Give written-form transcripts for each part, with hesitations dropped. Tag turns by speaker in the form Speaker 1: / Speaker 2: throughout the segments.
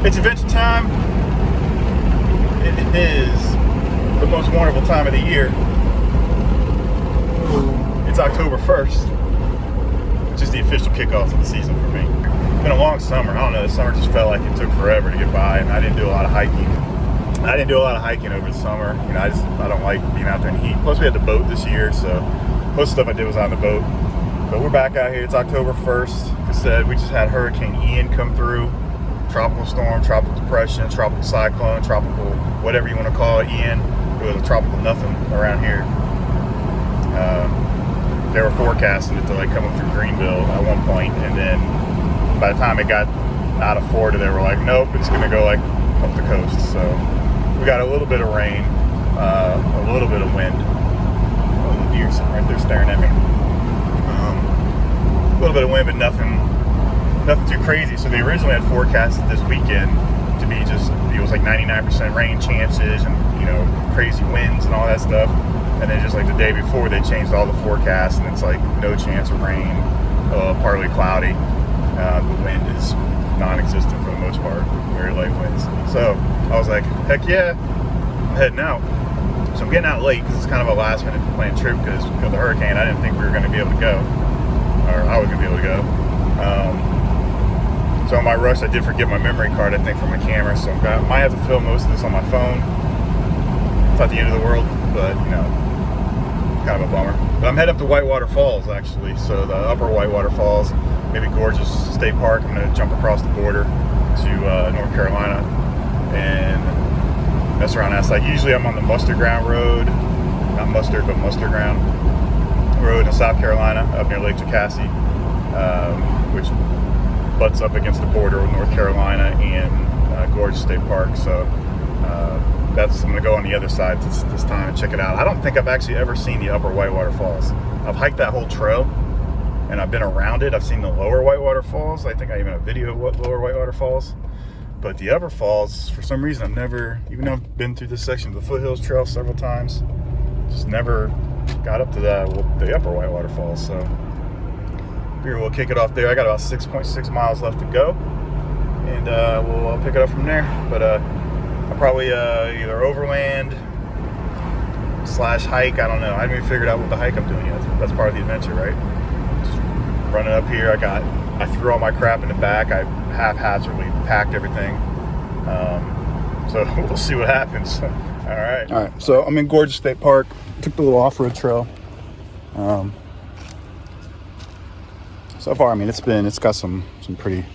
Speaker 1: It's adventure time. It is the most wonderful time of the year. It's October 1st, which is the official kickoff of the season for me. It's been a long summer. I don't know, the summer just felt like it took forever to get by, and I didn't do a lot of hiking. Over the summer. You know, I don't like being out there in the heat. Plus we had the boat this year, so most stuff I did was on the boat. But we're back out here. It's October 1st. Like I said, we just had Hurricane Ian come through. Tropical storm, tropical depression, tropical cyclone, tropical whatever you want to call it, Ian. It was a tropical nothing around here. They were forecasting it to like come up through Greenville at one point, and then by the time it got out of Florida, they were like, nope, it's going to go like up the coast. So we got a little bit of rain, a little bit of wind. Oh, the deer's sitting right there staring at me. A little bit of wind, but nothing too crazy. So they originally had forecasted this weekend to be just, it was like 99% rain chances and, you know, crazy winds and all that stuff. And then just like the day before, they changed all the forecasts, and it's like no chance of rain, partly cloudy. The wind is non-existent for the most part, very light winds. So I was like, heck yeah, I'm heading out. So I'm getting out late because it's kind of a last minute planned trip because of the hurricane. I didn't think we were going to be able to go, or I was going to be able to go. So in my rush, I did forget my memory card, I think, for my camera. So I might have to film most of this on my phone. It's not the end of the world, but you know, kind of a bummer. But I'm heading up to Whitewater Falls, actually. So the upper Whitewater Falls, maybe Gorges State Park. I'm going to jump across the border to North Carolina and mess around that side. Usually I'm on the Mustard Ground Road, not Mustard, but Mustard Ground Road in South Carolina, up near Lake Jocassee, which butts up against the border with North Carolina and Gorges State Park. So I'm going to go on the other side this time and check it out. I don't think I've actually ever seen the upper Whitewater Falls. I've hiked that whole trail and I've been around it. I've seen the lower Whitewater Falls. I think I even have a video of what lower Whitewater Falls. But the upper falls, for some reason, I've never, even though I've been through this section of the Foothills Trail several times, just never got up to the upper Whitewater Falls. So here we'll kick it off there. I got about 6.6 miles left to go, and we'll pick it up from there. But I'll probably either overland / hike. I don't know. I haven't even figured out what the hike I'm doing yet. That's part of the adventure, right? Just running up here. I threw all my crap in the back. I haphazardly packed everything. So we'll see what happens. All right. So I'm in Gorges State Park. Took the little off-road trail. So far, I mean, it's got some pretty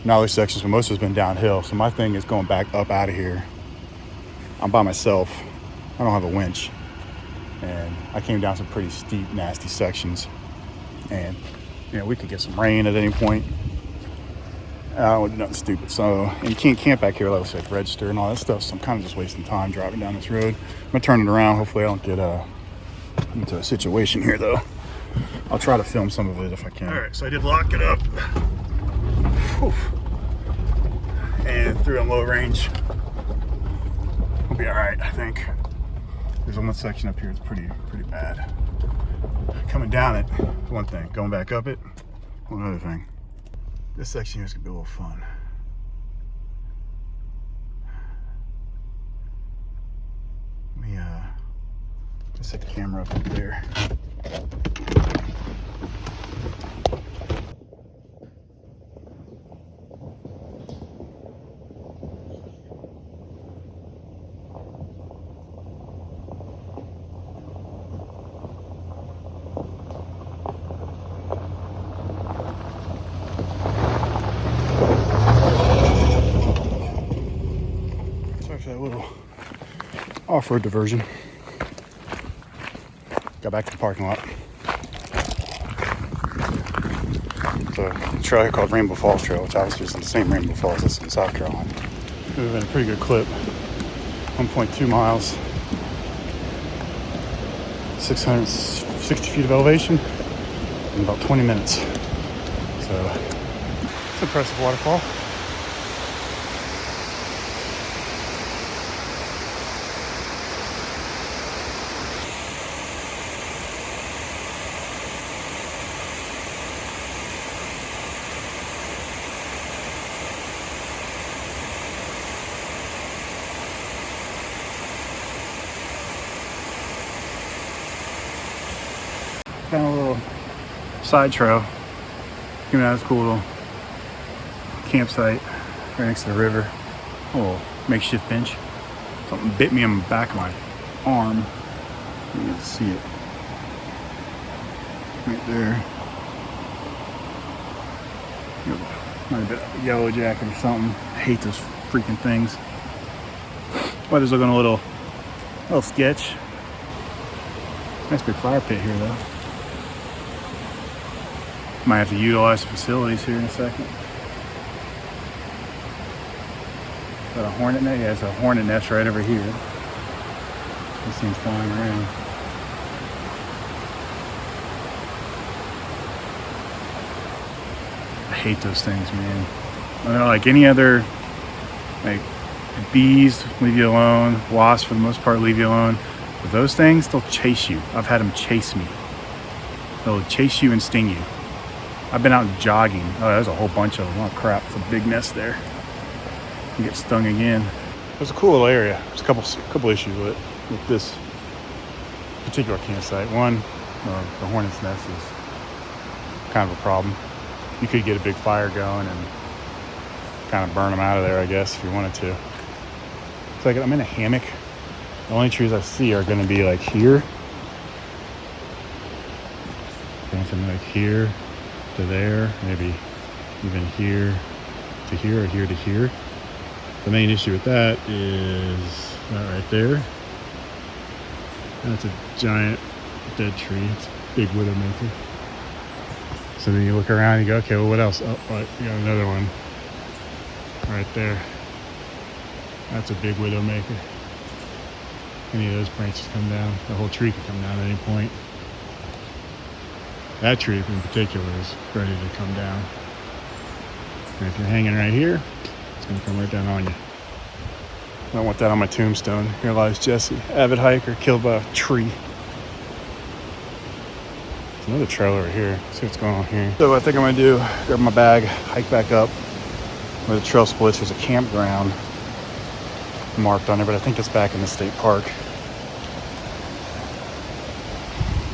Speaker 1: gnarly sections, but most of it's been downhill. So my thing is going back up out of here. I'm by myself. I don't have a winch, and I came down some pretty steep, nasty sections, and you know, we could get some rain at any point. I don't want to do nothing stupid. So, and you can't camp back here, like register and all that stuff. So I'm kind of just wasting time driving down this road. I'm gonna turn it around. Hopefully I don't get into a situation here though. I'll try to film some of it if I can. All right, so I did lock it up. Whew. And through on low range. We'll be all right, I think. There's one section up here that's pretty bad. Coming down it, one thing. Going back up it, one other thing. This section here is gonna be a little fun. Let me just set the camera up there. That little off-road diversion. Got back to the parking lot. It's a trail here called Rainbow Falls Trail, which obviously is in the same Rainbow Falls as in South Carolina. It's been a pretty good clip. 1.2 miles, 660 feet of elevation in about 20 minutes. So it's an impressive waterfall. Found a little side trail. Came out of this cool little campsite right next to the river. A little makeshift bench. Something bit me on the back of my arm. You can see it right there. Might have been a yellow jacket or something. I hate those freaking things. Weather's looking a little sketch. Nice big fire pit here though. Might have to utilize the facilities here in a second. Is that a hornet nest? Yeah, it's a hornet nest right over here. This thing's flying around. I hate those things, man. I don't know, like any other, like bees, leave you alone. Wasps, for the most part, leave you alone. But those things, they'll chase you. I've had them chase me. They'll chase you and sting you. I've been out jogging. Oh, there's a whole bunch of them. Oh, crap. It's a big nest there. You get stung again. It was a cool little area. There's a couple issues with it, with this particular campsite. One, the hornet's nest is kind of a problem. You could get a big fire going and kind of burn them out of there, I guess, if you wanted to. It's like I'm in a hammock. The only trees I see are going to be like here. Going from like here to there, maybe even here to here or here to here. The main issue with that is that right there. That's a giant dead tree. It's a big widowmaker. So then you look around and you go, okay, well, what else? Oh, right, you got another one right there. That's a big widowmaker. Any of those branches come down, the whole tree could come down at any point. That tree in particular is ready to come down. And if you're hanging right here, it's gonna come right down on you. I don't want that on my tombstone. Here lies Jesse, avid hiker, killed by a tree. There's another trail over here. Let's see what's going on here. So what I think I'm gonna do, grab my bag, hike back up where the trail splits. There's a campground marked on there, but I think it's back in the state park.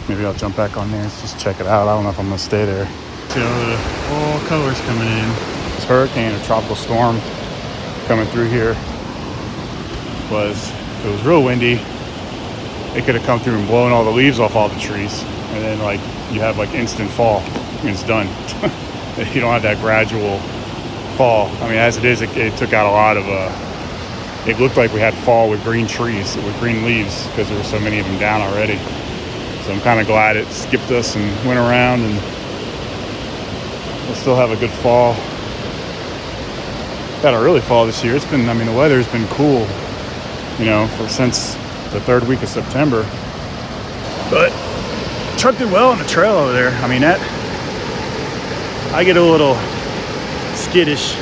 Speaker 1: Maybe I'll jump back on there and just check it out. I don't know if I'm gonna stay there. See all the colors coming in. This hurricane or tropical storm coming through here it was real windy. It could have come through and blown all the leaves off all the trees, and then like you have like instant fall and it's done. You don't have that gradual fall. I mean, as it is, it took out a lot of it looked like we had fall with green trees, with green leaves, because there were so many of them down already. So I'm kind of glad it skipped us and went around, and we'll still have a good fall. Got a really fall this year. It's been, I mean, the weather's been cool, you know, since the third week of September. But truck did well on the trail over there. I mean, I get a little skittish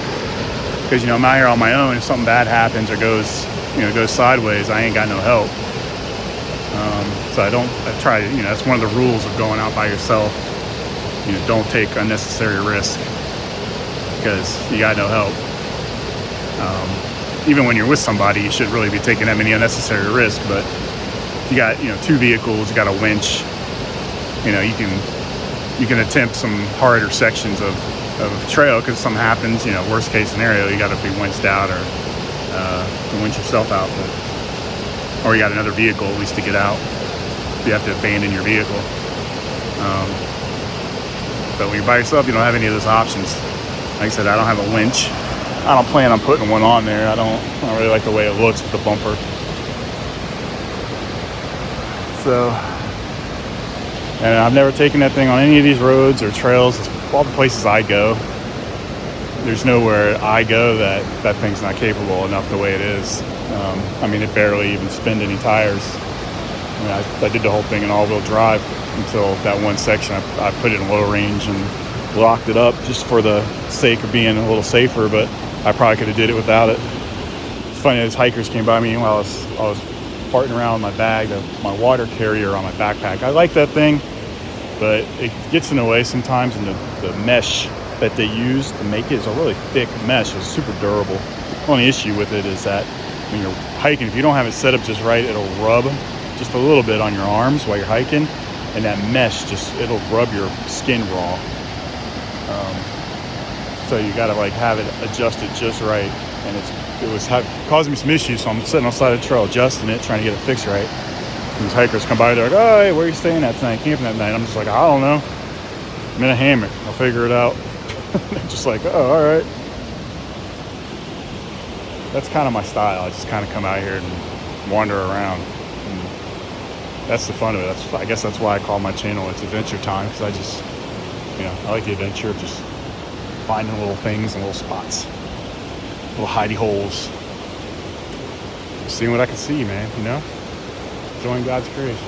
Speaker 1: because, you know, I'm out here on my own. If something bad happens or goes sideways, I ain't got no help. So I try to, you know, that's one of the rules of going out by yourself. You know, don't take unnecessary risk because you got no help. Even when you're with somebody, you shouldn't really be taking that many unnecessary risks. But you got, you know, 2 vehicles, you got a winch. You know, you can attempt some harder sections of trail because something happens. You know, worst case scenario, you got to be winched out or winch yourself out. Or you got another vehicle at least to get out. You have to abandon your vehicle. But when you're by yourself, you don't have any of those options. Like I said, I don't have a winch. I don't plan on putting one on there. I don't really like the way it looks with the bumper. So, and I've never taken that thing on any of these roads or trails. All the places I go, there's nowhere I go that thing's not capable enough the way it is. I mean, it barely even spins any tires. I mean, I did the whole thing in all-wheel drive until that one section. I put it in low range and locked it up just for the sake of being a little safer, but I probably could have did it without it. It's funny, these hikers came by me while I was farting around with my bag, my water carrier on my backpack. I like that thing, but it gets in the way sometimes, and the mesh that they use to make it is a really thick mesh. It's super durable. The only issue with it is that when you're hiking, if you don't have it set up just right, it'll rub just a little bit on your arms while you're hiking, and that mesh it'll rub your skin raw. So you gotta like have it adjusted just right, and it was causing me some issues. So I'm sitting on the side of the trail adjusting it, trying to get it fixed right. And these hikers come by, they're like, "Oh, hey, where are you staying at tonight? Camping that night?" I'm just like, "I don't know. I'm in a hammock. I'll figure it out." They're just like, "Oh, all right." That's kind of my style. I just kind of come out here and wander around. And that's the fun of it. I guess that's why I call my channel It's Adventure Time, because I just, I like the adventure of just finding little things and little spots, little hidey holes, seeing what I can see, man. Enjoying God's creation.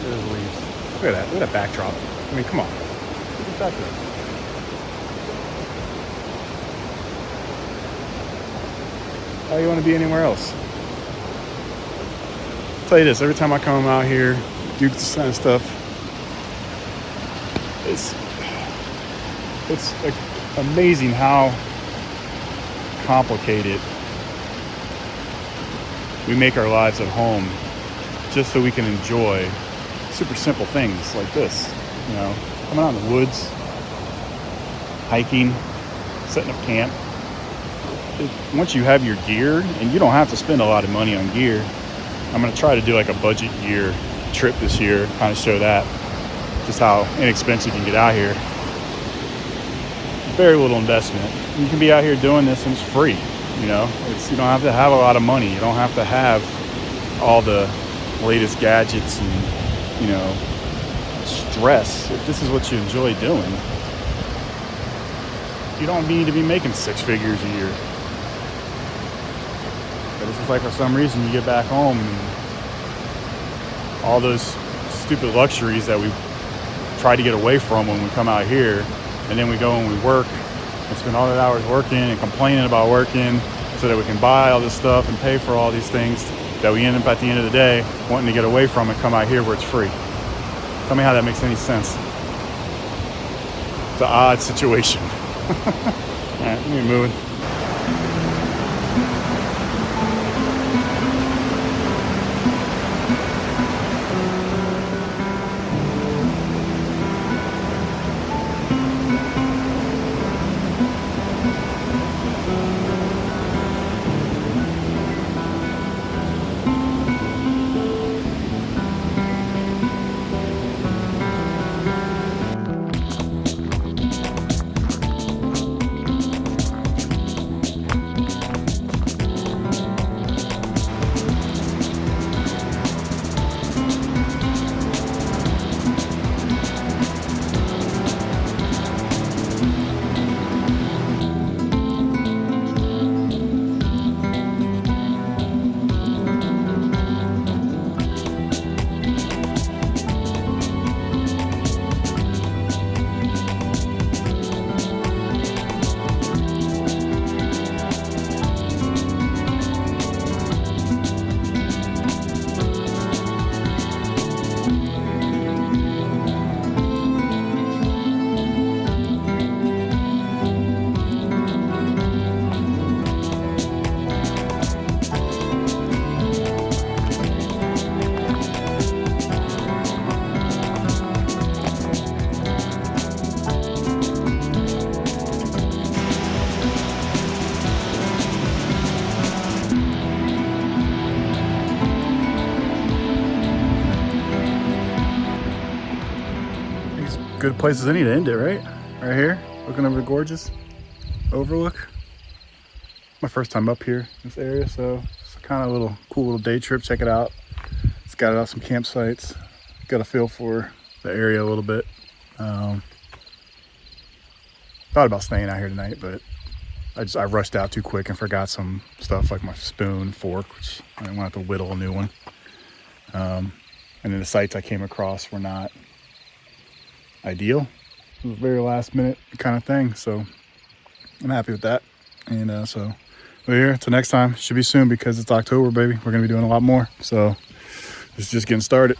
Speaker 1: There's leaves. Look at that backdrop. I mean, come on, look at that backdrop. How you want to be anywhere else? I'll tell you this, every time I come out here, do this kind of stuff, it's amazing how complicated we make our lives at home just so we can enjoy super simple things like this. Coming out in the woods, hiking, setting up camp. Once you have your gear, and you don't have to spend a lot of money on gear. I'm going to try to do like a budget gear trip this year, kind of show that, just how inexpensive you can get out here. Very little investment. You can be out here doing this and it's free. You don't have to have a lot of money. You don't have to have all the latest gadgets and, stress. If this is what you enjoy doing, you don't need to be making 6 figures a year. But it's just like for some reason you get back home and all those stupid luxuries that we try to get away from when we come out here, and then we go and we work and spend all the hours working and complaining about working so that we can buy all this stuff and pay for all these things that we end up at the end of the day wanting to get away from and come out here where it's free. Tell me how that makes any sense. It's an odd situation. All right, let me move it. Good place as any to end it, right? Right here, looking over the Gorges overlook. My first time up here in this area, so it's kind of a cool little day trip. Check it out. It's got out some campsites. Got a feel for the area a little bit. Thought about staying out here tonight, but I rushed out too quick and forgot some stuff like my spoon, fork, which I didn't want to have to whittle a new one. And then the sites I came across were not ideal. It was a very last minute kind of thing, so I'm happy with that. And so we're here till next time. Should be soon because it's October, baby. We're gonna be doing a lot more, so it's just getting started.